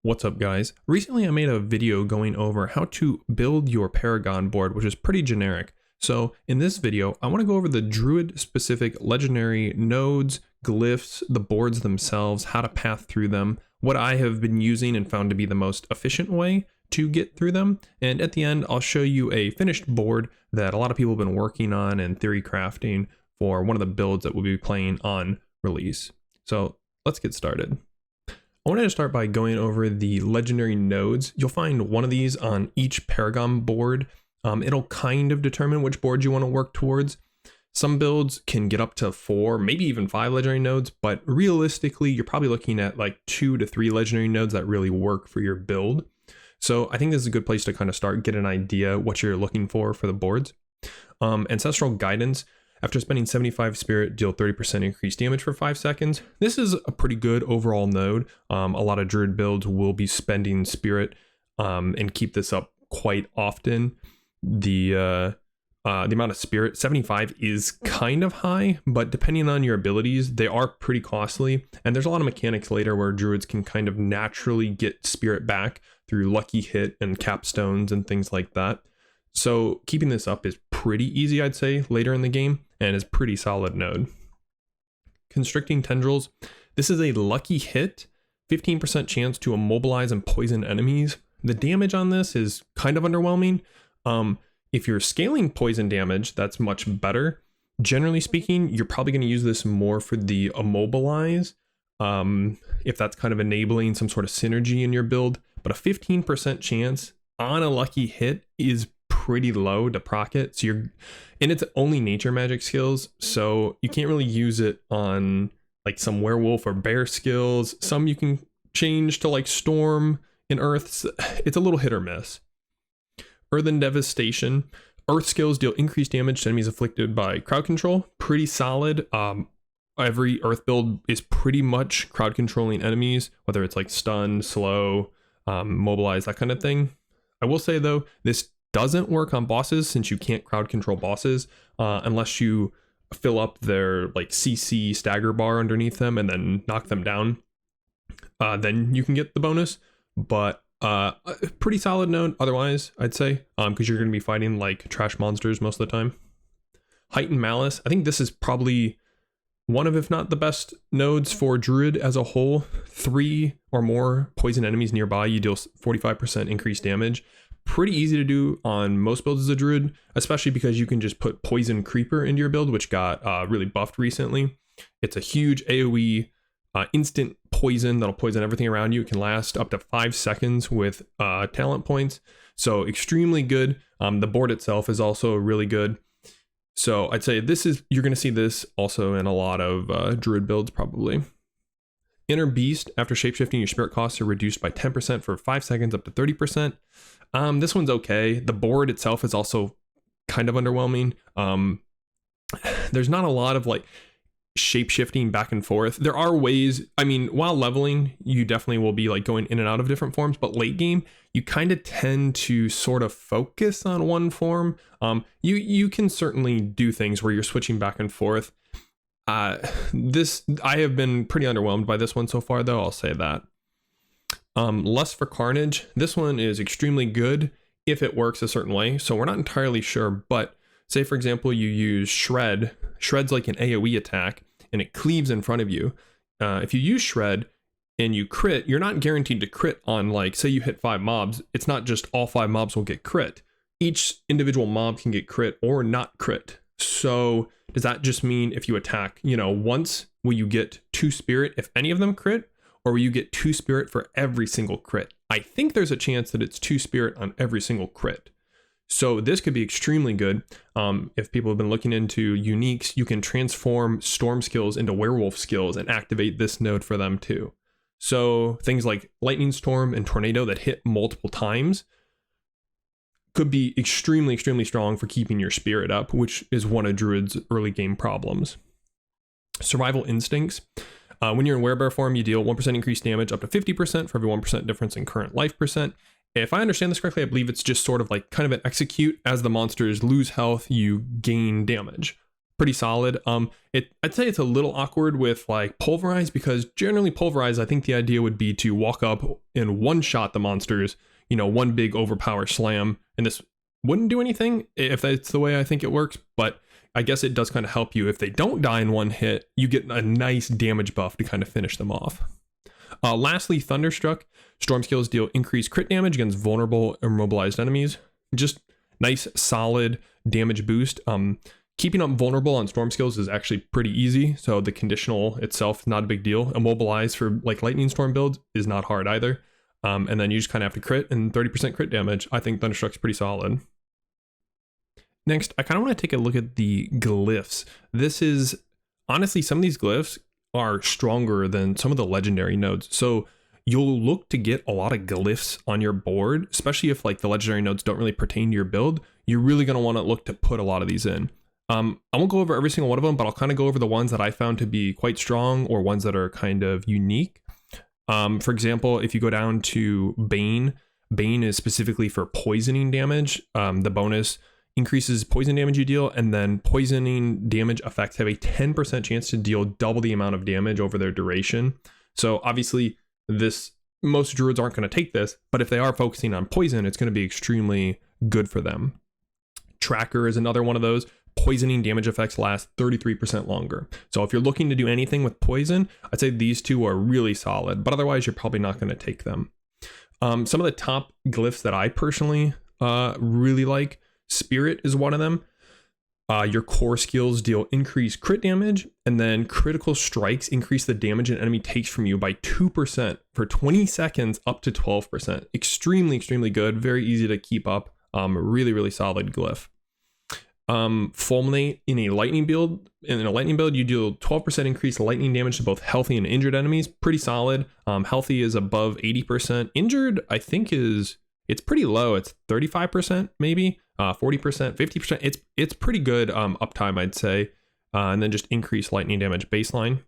What's up, guys? Recently I made a video going over how to build your Paragon board, which is pretty generic. So in this video, I want to go over the Druid specific legendary nodes, glyphs, the boards themselves, how to path through them, what I have been using and found to be the most efficient way to get through them. And at the end, I'll show you a finished board that a lot of people have been working on and theory crafting for one of the builds that we'll be playing on release. So let's get started. I wanted to start by going over the legendary nodes. You'll find one of these on each Paragon board. It'll kind of determine which board you want to work towards. Some builds can get up to 4, maybe even 5 legendary nodes, but realistically, you're probably looking at like 2 to 3 legendary nodes that really work for your build. So I think this is a good place to kind of start, get an idea what you're looking for the boards. Ancestral Guidance. After spending 75 spirit, deal 30% increased damage for 5 seconds. This is a pretty good overall node. A lot of Druid builds will be spending spirit and keep this up quite often. The amount of spirit, 75 is kind of high, but depending on your abilities, they are pretty costly. And there's a lot of mechanics later where Druids can kind of naturally get spirit back through lucky hit and capstones and things like that. So keeping this up is pretty easy, I'd say, later in the game, and is pretty solid node. Constricting Tendrils. This is a lucky hit, 15% chance to immobilize and poison enemies. The damage on this is kind of underwhelming. If you're scaling poison damage, that's much better. Generally speaking, you're probably going to use this more for the immobilize, if that's kind of enabling some sort of synergy in your build. But a 15% chance on a lucky hit is pretty low to proc it. So and it's only nature magic skills, so you can't really use it on like some werewolf or bear skills. Some you can change to like storm and earth. It's a little hit or miss. Earthen Devastation. Earth skills deal increased damage to enemies afflicted by crowd control. Pretty solid. Every earth build is pretty much crowd controlling enemies, whether it's like stun, slow, mobilize, that kind of thing. I will say though, this doesn't work on bosses since you can't crowd control bosses unless you fill up their like CC stagger bar underneath them and then knock them down. Then you can get the bonus, but a pretty solid node otherwise, I'd say, because you're going to be fighting like trash monsters most of the time. Heightened Malice. I think this is probably one of, if not the best nodes for Druid as a whole. 3 or more poison enemies nearby, you deal 45% increased damage. Pretty easy to do on most builds as a Druid, especially because you can just put Poison Creeper into your build, which got really buffed recently. It's a huge AoE instant poison that'll poison everything around you. It can last up to 5 seconds with talent points, so extremely good. The board itself is also really good. So I'd say you're going to see this also in a lot of Druid builds probably. Inner Beast. After shapeshifting, your spirit costs are reduced by 10% for 5 seconds up to 30%. This one's okay. The board itself is also kind of underwhelming. There's not a lot of like shape-shifting back and forth. There are ways, I mean, while leveling, you definitely will be like going in and out of different forms, but late game, you kind of tend to sort of focus on one form. You can certainly do things where you're switching back and forth. I have been pretty underwhelmed by this one so far, though, I'll say that. Lust for Carnage. This one is extremely good if it works a certain way. So we're not entirely sure, but say for example, you use Shred. Shred's like an AoE attack and it cleaves in front of you. If you use Shred and you crit, you're not guaranteed to crit on, like, say you hit 5 mobs. It's not just all 5 mobs will get crit. Each individual mob can get crit or not crit. So does that just mean if you attack, once, will you get 2 spirit if any of them crit? Or will you get 2 spirit for every single crit? I think there's a chance that it's 2 spirit on every single crit. So this could be extremely good. If people have been looking into uniques, you can transform storm skills into werewolf skills and activate this node for them too. So things like lightning storm and tornado that hit multiple times could be extremely, extremely strong for keeping your spirit up, which is one of Druid's early game problems. Survival Instincts. When you're in werebear form, you deal 1% increased damage up to 50% for every 1% difference in current life percent. If I understand this correctly, I believe it's just sort of like kind of an execute. As the monsters lose health, you gain damage. pretty solid. I'd say it's a little awkward with like Pulverize, because generally Pulverize, I think the idea would be to walk up and one shot the monsters, you know, one big overpower slam, and this wouldn't do anything if that's the way I think it works, but I guess it does kind of help you. If they don't die in one hit, you get a nice damage buff to kind of finish them off. Lastly, Thunderstruck. Storm skills deal increased crit damage against vulnerable immobilized enemies. Just nice, solid damage boost. Keeping up vulnerable on storm skills is actually pretty easy, so the conditional itself is not a big deal. Immobilize for like lightning storm builds is not hard either. And then you just kind of have to crit, and 30% crit damage. I think Thunderstruck's pretty solid. Next, I kind of want to take a look at the glyphs. This is, honestly, some of these glyphs are stronger than some of the legendary nodes. So you'll look to get a lot of glyphs on your board, especially if like the legendary nodes don't really pertain to your build. You're really going to want to look to put a lot of these in. I won't go over every single one of them, but I'll kind of go over the ones that I found to be quite strong or ones that are kind of unique. For example, if you go down to Bane, Bane is specifically for poisoning damage. The bonus increases poison damage you deal, and then poisoning damage effects have a 10% chance to deal double the amount of damage over their duration. So obviously most druids aren't going to take this, but if they are focusing on poison, it's going to be extremely good for them. Tracker is another one of those. Poisoning damage effects last 33% longer. So if you're looking to do anything with poison, I'd say these two are really solid, but otherwise you're probably not going to take them. Some of the top glyphs that I personally really like, Spirit is one of them. Your core skills deal increased crit damage, and then critical strikes increase the damage an enemy takes from you by 2% for 20 seconds up to 12%. Extremely, extremely good. Very easy to keep up. Really, really solid glyph. Fulminate in a lightning build. In a lightning build, you deal 12% increased lightning damage to both healthy and injured enemies. Pretty solid. Healthy is above 80%. Injured, I think it's pretty low. It's 35% maybe, 40%, 50%. It's pretty good uptime, I'd say. And then just increased lightning damage baseline.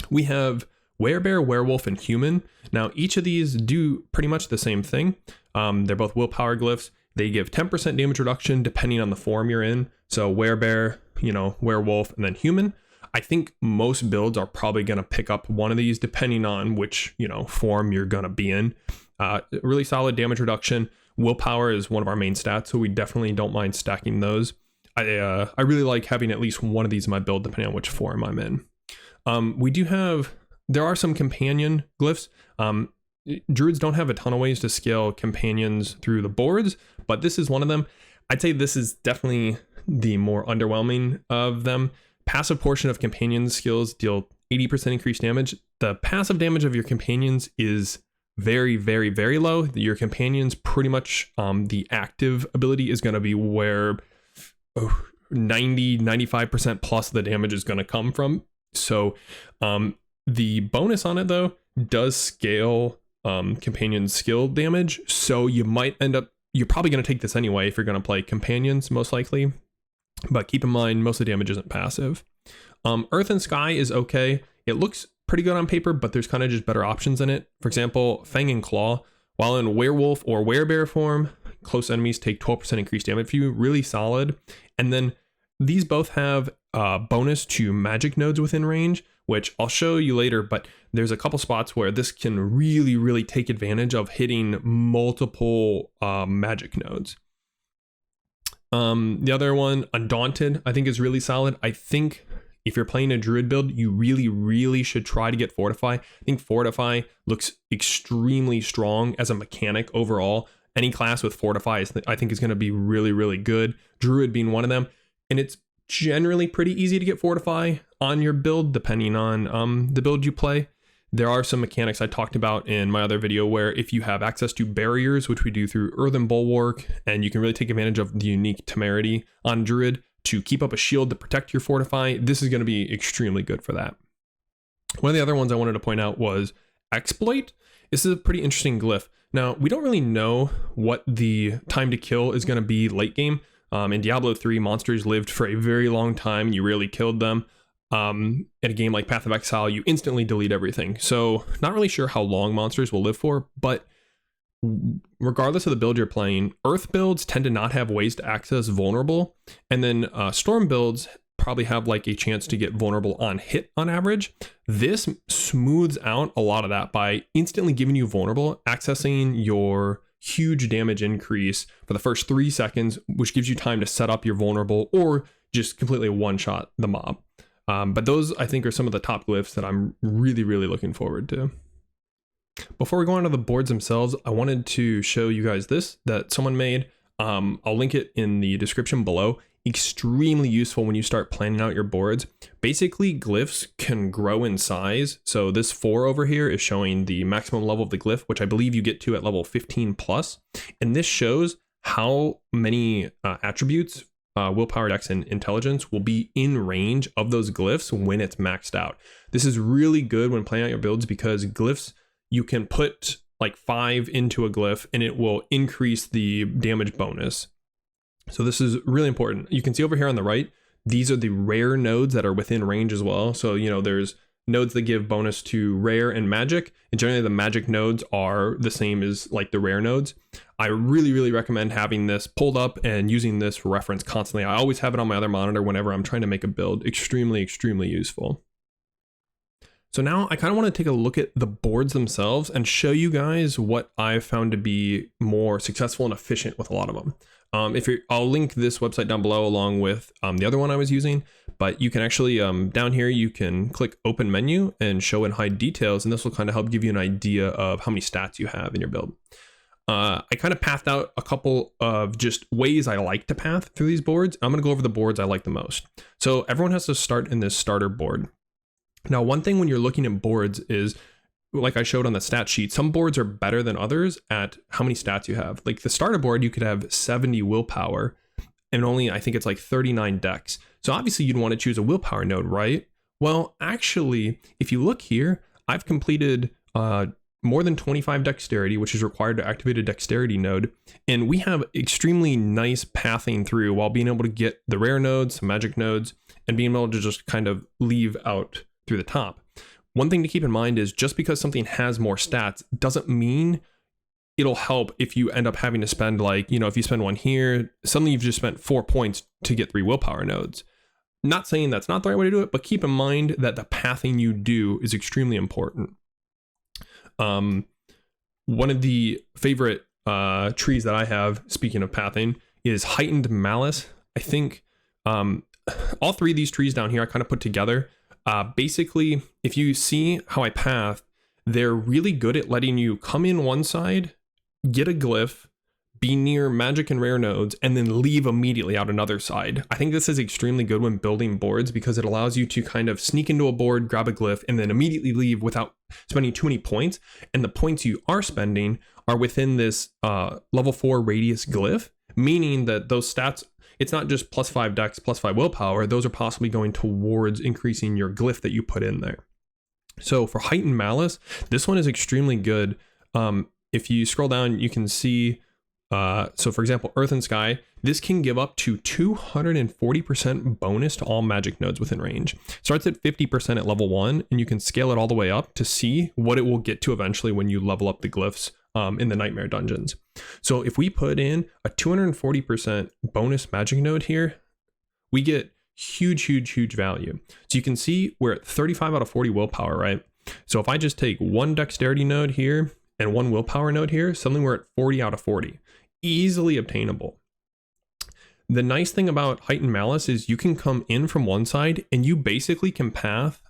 We have Werebear, Werewolf, and Human. Now each of these do pretty much the same thing. They're both willpower glyphs. They give 10% damage reduction depending on the form you're in. So Werebear, Werewolf, and then Human. I think most builds are probably going to pick up one of these depending on which, form you're going to be in. Really solid damage reduction. Willpower is one of our main stats, so we definitely don't mind stacking those. I really like having at least one of these in my build depending on which form I'm in. There are some companion glyphs. Druids don't have a ton of ways to scale companions through the boards, but this is one of them. I'd say this is definitely the more underwhelming of them. Passive portion of companions skills deal 80% increased damage. The passive damage of your companions is very, very, very low. Your companions pretty much, the active ability is going to be where 95% plus the damage is going to come from. So the bonus on it though does scale companion skill damage, so you're probably going to take this anyway if you're going to play companions, most likely, but keep in mind most of the damage isn't passive. Earth and Sky is okay. It looks pretty good on paper, but there's kind of just better options in it. For example, Fang and Claw, while in Werewolf or Werebear form, close enemies take 12% increased damage for you. Really solid. And then these both have bonus to magic nodes within range, which I'll show you later, but there's a couple spots where this can really, really take advantage of hitting multiple magic nodes. The other one, Undaunted, I think is really solid. I think if you're playing a Druid build, you really, really should try to get Fortify. I think Fortify looks extremely strong as a mechanic overall. Any class with Fortify I think is going to be really, really good. Druid being one of them. And it's generally pretty easy to get Fortify on your build depending on the build you play. There are some mechanics I talked about in my other video where if you have access to barriers, which we do through Earthen Bulwark, and you can really take advantage of the unique temerity on Druid to keep up a shield to protect your Fortify, this is going to be extremely good for that. One of the other ones I wanted to point out was Exploit. This is a pretty interesting glyph. Now, we don't really know what the time to kill is going to be late game. In Diablo 3, monsters lived for a very long time and you rarely killed them. In a game like Path of Exile, you instantly delete everything. So not really sure how long monsters will live for, but regardless of the build you're playing, Earth builds tend to not have ways to access vulnerable. And then Storm builds probably have like a chance to get vulnerable on hit on average. This smooths out a lot of that by instantly giving you vulnerable, accessing your huge damage increase for the first 3 seconds, which gives you time to set up your vulnerable or just completely one-shot the mob. But those, I think, are some of the top glyphs that I'm really, really looking forward to. Before we go on to the boards themselves, I wanted to show you guys this that someone made. I'll link it in the description below. Extremely useful when you start planning out your boards. Basically, glyphs can grow in size. So this 4 over here is showing the maximum level of the glyph, which I believe you get to at level 15 plus. And this shows how many attributes, willpower, dex, and intelligence will be in range of those glyphs when it's maxed out. This is really good when planning out your builds because glyphs, you can put like 5 into a glyph and it will increase the damage bonus. So this is really important. You can see over here on the right, these are the rare nodes that are within range as well. So, you know, there's nodes that give bonus to rare and magic, and generally the magic nodes are the same as like the rare nodes. I really, really recommend having this pulled up and using this for reference constantly. I always have it on my other monitor whenever I'm trying to make a build. Extremely, extremely useful. So now I kind of want to take a look at the boards themselves and show you guys what I've found to be more successful and efficient with a lot of them. I'll link this website down below along with the other one I was using, but you can actually, down here, you can click open menu and show and hide details, and this will kind of help give you an idea of how many stats you have in your build. I kind of pathed out a couple of just ways I like to path through these boards. I'm going to go over the boards I like the most. So everyone has to start in this starter board. Now, one thing when you're looking at boards is, like I showed on the stat sheet, some boards are better than others at how many stats you have. Like the starter board, you could have 70 willpower and only, I think it's like 39 dex. So obviously you'd want to choose a willpower node, right? Well, actually, if you look here, I've completed more than 25 dexterity, which is required to activate a dexterity node. And we have extremely nice pathing through while being able to get the rare nodes, some magic nodes, and being able to just kind of leave out through the top. One thing to keep in mind is just because something has more stats doesn't mean it'll help if you end up having to spend, like, you know, if you spend 1 here, suddenly you've just spent 4 points to get 3 willpower nodes. Not saying that's not the right way to do it, but keep in mind that the pathing you do is extremely important. One of the favorite trees that I have, speaking of pathing, is Heightened Malice. I think all 3 of these trees down here I kind of put together. Basically, if you see how I path, they're really good at letting you come in one side, get a glyph, be near magic and rare nodes, and then leave immediately out another side. I think this is extremely good when building boards because it allows you to kind of sneak into a board, grab a glyph, and then immediately leave without spending too many points. And the points you are spending are within this level 4 radius glyph, meaning that those stats, it's not just +5 dex, +5 willpower. Those are possibly going towards increasing your glyph that you put in there. So for Heightened Malice, this one is extremely good. If you scroll down, you can see, so for example, Earth and Sky, this can give up to 240% bonus to all magic nodes within range. Starts at 50% at level 1, and you can scale it all the way up to see what it will get to eventually when you level up the glyphs in the Nightmare dungeons. So if we put in a 240% bonus magic node here, we get huge, huge, huge value. So you can see we're at 35 out of 40 willpower, right? So if I just take 1 dexterity node here and 1 willpower node here, suddenly we're at 40 out of 40. Easily obtainable. The nice thing about Heightened Malice is you can come in from one side and you basically can path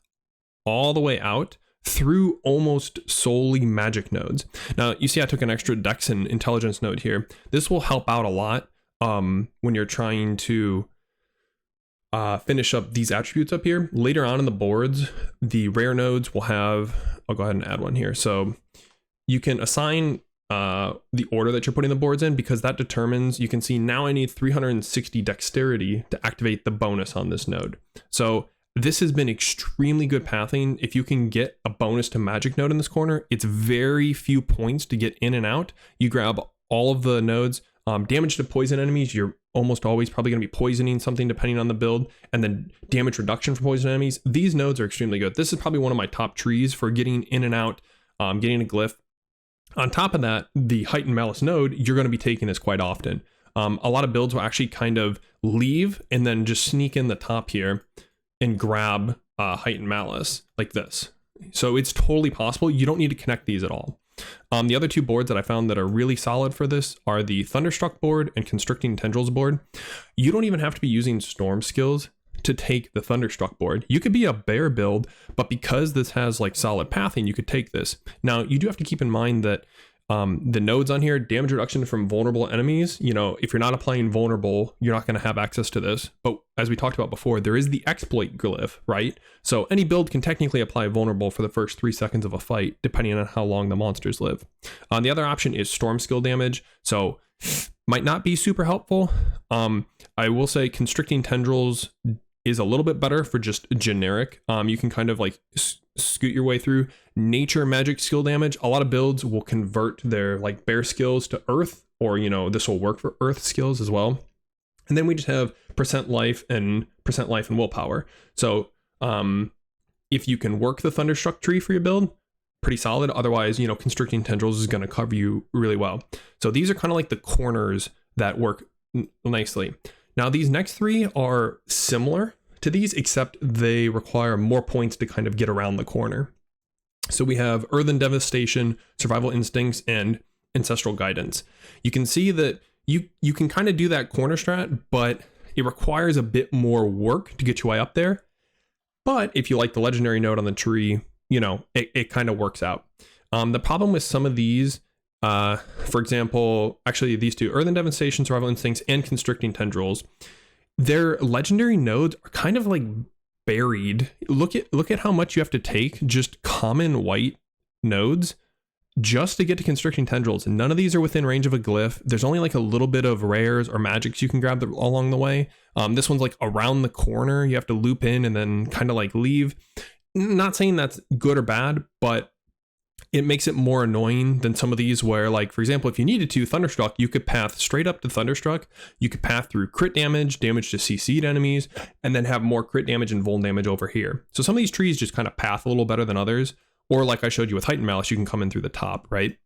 all the way out through almost solely magic nodes. Now, you see I took an extra dex and intelligence node here. This will help out a lot when you're trying to finish up these attributes up here. Later on in the boards, the rare nodes will have, I'll go ahead and add one here. So you can assign the order that you're putting the boards in, because that determines, you can see now I need 360 dexterity to activate the bonus on this node. So this has been extremely good pathing. If you can get a bonus to magic node in this corner, it's very few points to get in and out. You grab all of the nodes. Damage to poison enemies, you're almost always probably going to be poisoning something depending on the build, and then damage reduction for poison enemies. These nodes are extremely good. This is probably one of my top trees for getting in and out, getting a glyph. On top of that, the Heightened Malice node, you're going to be taking this quite often. A lot of builds will actually kind of leave and then just sneak in the top here and grab Heightened Malice like this. So it's totally possible. You don't need to connect these at all. The other two boards that I found that are really solid for this are the Thunderstruck board and Constricting Tendrils board. You don't even have to be using Storm skills to take the Thunderstruck board. You could be a bear build, but because this has like solid pathing, you could take this. Now, you do have to keep in mind that the nodes on here, damage reduction from vulnerable enemies, you know, if you're not applying vulnerable, you're not going to have access to this. But as we talked about before, there is the exploit glyph, right? So any build can technically apply vulnerable for the first 3 seconds of a fight, depending on how long the monsters live. The other option is storm skill damage. So might not be super helpful. I will say Constricting Tendrils is a little bit better for just generic. You can kind of like scoot your way through nature magic skill damage. A lot of builds will convert their like bear skills to earth, or you know, this will work for earth skills as well. And then we just have percent life and willpower. So if you can work the Thunderstruck tree for your build, pretty solid. Otherwise, you know, Constricting Tendrils is going to cover you really well. So these are kind of like the corners that work nicely. Now these next three are similar to these, except they require more points to kind of get around the corner. So we have Earthen Devastation, Survival Instincts, and Ancestral Guidance. You can see that you can kind of do that corner strat, but it requires a bit more work to get you way up there. But if you like the legendary node on the tree, you know, it kind of works out. The problem with some of these, for example, actually these two, Earthen Devastation, Survival Instincts, and Constricting Tendrils, their legendary nodes are kind of like buried. Look at how much you have to take just common white nodes just to get to Constricting Tendrils. And none of these are within range of a glyph. There's only like a little bit of rares or magics you can grab along the way. This one's like around the corner. You have to loop in and then kind of like leave. Not saying that's good or bad, but it makes it more annoying than some of these where, like, for example, if you needed to, Thunderstruck, you could path straight up to Thunderstruck. You could path through crit damage to CC'd enemies, and then have more crit damage and vul damage over here. So some of these trees just kind of path a little better than others. Or like I showed you with Heightened Malice, you can come in through the top, right?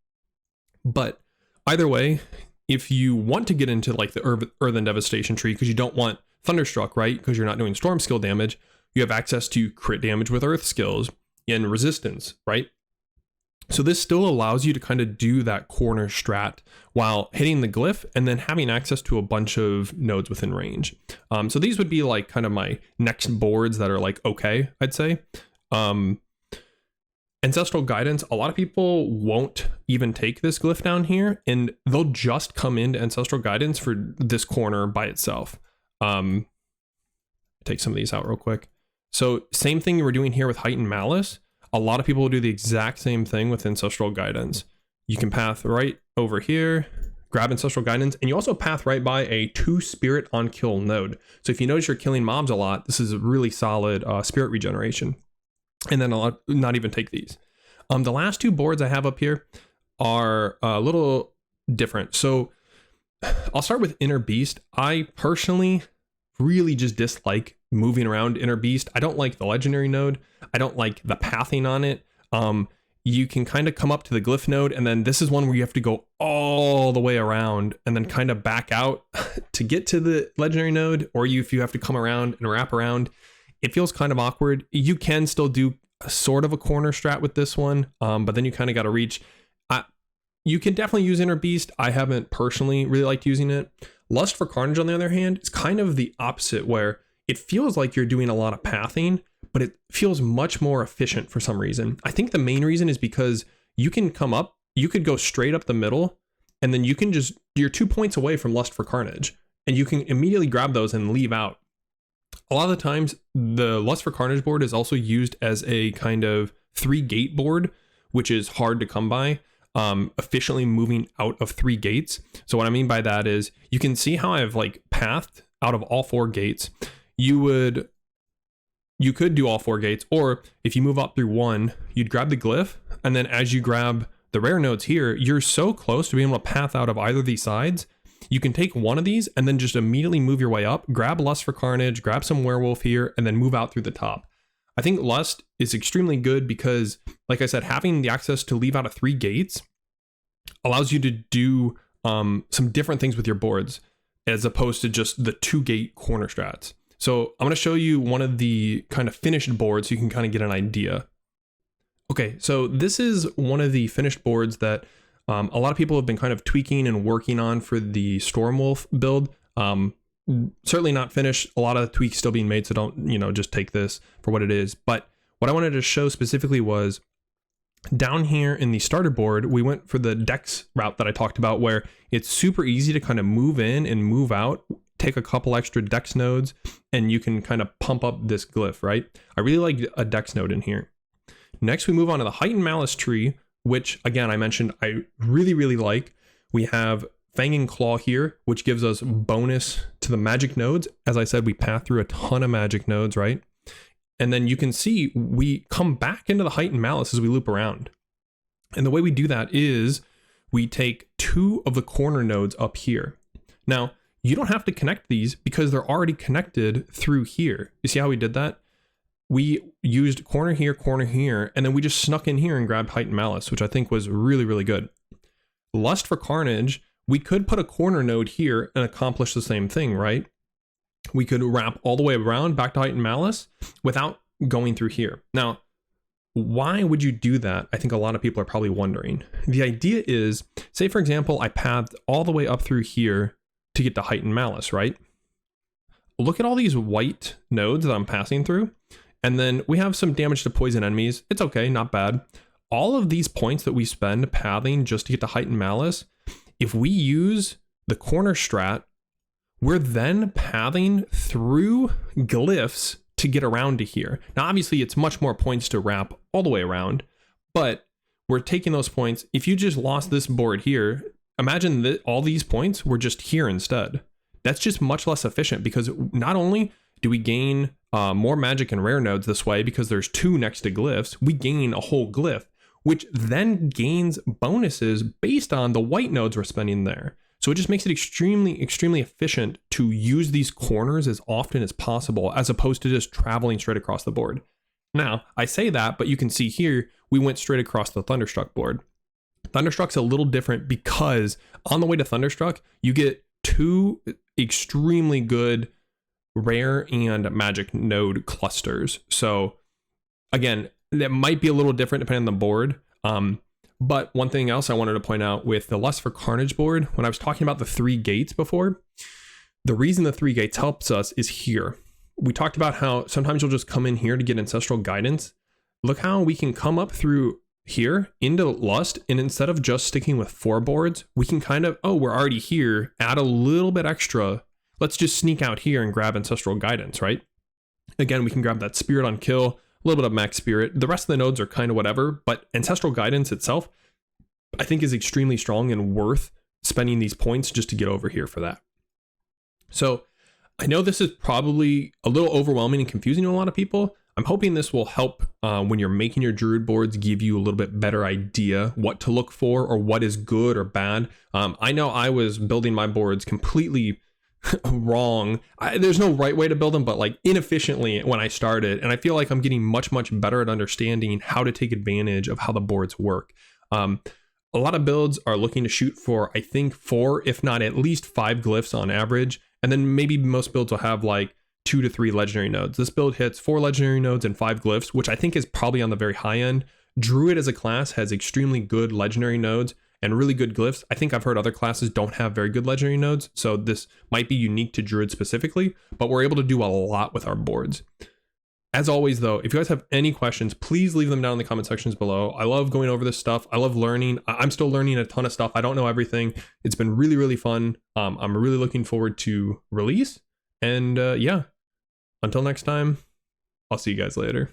But either way, if you want to get into like the Earthen Devastation tree because you don't want Thunderstruck, right? Because you're not doing storm skill damage, you have access to crit damage with earth skills and resistance, right? So this still allows you to kind of do that corner strat while hitting the glyph and then having access to a bunch of nodes within range. So these would be like kind of my next boards that are like, okay, I'd say. Ancestral Guidance, a lot of people won't even take this glyph down here and they'll just come into Ancestral Guidance for this corner by itself. Take some of these out real quick. So same thing we're doing here with Heightened Malice. A lot of people will do the exact same thing with Ancestral Guidance. You can path right over here, grab Ancestral Guidance, and you also path right by a 2 spirit on kill node. So if you notice you're killing mobs a lot, this is a really solid spirit regeneration. And then not even take these. The last two boards I have up here are a little different. So I'll start with Inner Beast. I personally really just dislike moving around Inner Beast. I don't like the legendary node. I don't like the pathing on it. You can kind of come up to the glyph node, and then this is one where you have to go all the way around and then kind of back out to get to the legendary node, or if you have to come around and wrap around. It feels kind of awkward. You can still do a sort of a corner strat with this one, but then you kind of got to reach. You can definitely use Inner Beast. I haven't personally really liked using it. Lust for Carnage, on the other hand, is kind of the opposite, where it feels like you're doing a lot of pathing, but it feels much more efficient for some reason. I think the main reason is because you can come up, you could go straight up the middle, and then you can you're 2 points away from Lust for Carnage, and you can immediately grab those and leave out. A lot of the times, the Lust for Carnage board is also used as a kind of 3 gate board, which is hard to come by, efficiently moving out of 3 gates. So what I mean by that is you can see how I've like pathed out of all 4 gates. You could do all 4 gates, or if you move up through 1, you'd grab the glyph, and then as you grab the rare nodes here, you're so close to being able to path out of either of these sides. You can take one of these and then just immediately move your way up, grab Lust for Carnage, grab some Werewolf here, and then move out through the top. I think Lust is extremely good because, like I said, having the access to leave out of 3 gates allows you to do some different things with your boards. as opposed to just the 2-gate corner strats. So I'm going to show you one of the kind of finished boards so you can kind of get an idea. Okay, so this is one of the finished boards that a lot of people have been kind of tweaking and working on for the Stormwolf build. Certainly not finished. A lot of the tweaks still being made, so don't, just take this for what it is. But what I wanted to show specifically was down here in the starter board, we went for the Dex route that I talked about, where it's super easy to kind of move in and move out, take a couple extra Dex nodes, and you can kind of pump up this glyph, right? I really like a Dex node in here. Next, we move on to the Heightened Malice tree, which again, I mentioned I really, really like. We have Fang and Claw here, which gives us bonus to the magic nodes. As I said, we path through a ton of magic nodes, right? And then you can see we come back into the Heightened Malice as we loop around. And the way we do that is we take 2 of the corner nodes up here. Now, you don't have to connect these because they're already connected through here. You see how we did that? We used corner here, and then we just snuck in here and grabbed Heightened Malice, which I think was really, really good. Lust for Carnage, we could put a corner node here and accomplish the same thing, right? We could wrap all the way around back to Heightened Malice without going through here. Now, why would you do that? I think a lot of people are probably wondering. The idea is, say for example, I pathed all the way up through here to get to Heightened Malice, right? Look at all these white nodes that I'm passing through. And then we have some damage to poison enemies. It's okay, not bad. All of these points that we spend pathing just to get to Heightened Malice, if we use the corner strat, we're then pathing through glyphs to get around to here. Now, obviously, it's much more points to wrap all the way around, but we're taking those points. If you just lost this board here, imagine that all these points were just here instead. That's just much less efficient because not only do we gain more magic and rare nodes this way because there's 2 next to glyphs, we gain a whole glyph, which then gains bonuses based on the white nodes we're spending there. So it just makes it extremely, extremely efficient to use these corners as often as possible, as opposed to just traveling straight across the board. Now, I say that, but you can see here, we went straight across the Thunderstruck board. Thunderstruck's a little different because on the way to Thunderstruck, you get 2 extremely good rare and magic node clusters. So again, that might be a little different depending on the board. But one thing else I wanted to point out with the Lust for Carnage board, when I was talking about the 3 gates before, the reason the 3 gates helps us is here. We talked about how sometimes you'll just come in here to get Ancestral Guidance. Look how we can come up through here into Lust, and instead of just sticking with 4 boards, we can kind of, oh, we're already here, add a little bit extra. Let's just sneak out here and grab Ancestral Guidance, right? Again, we can grab that Spirit on Kill, a little bit of Max Spirit. The rest of the nodes are kind of whatever, but Ancestral Guidance itself, I think, is extremely strong and worth spending these points just to get over here for that. So I know this is probably a little overwhelming and confusing to a lot of people. I'm hoping this will help when you're making your Druid boards, give you a little bit better idea what to look for or what is good or bad. I know I was building my boards completely wrong. There's no right way to build them, but like inefficiently when I started, and I feel like I'm getting much better at understanding how to take advantage of how the boards work. A lot of builds are looking to shoot for, I think, 4, if not at least 5 glyphs on average, and then maybe most builds will have like 2 to 3 legendary nodes. This build hits 4 legendary nodes and 5 glyphs, which I think is probably on the very high end. Druid as a class has extremely good legendary nodes and really good glyphs. I think I've heard other classes don't have very good legendary nodes, so this might be unique to Druid specifically, but we're able to do a lot with our boards. As always though, if you guys have any questions, please leave them down in the comment sections below. I love going over this stuff. I love learning. I'm still learning a ton of stuff. I don't know everything. It's been really, really fun. I'm really looking forward to release, and yeah, until next time, I'll see you guys later.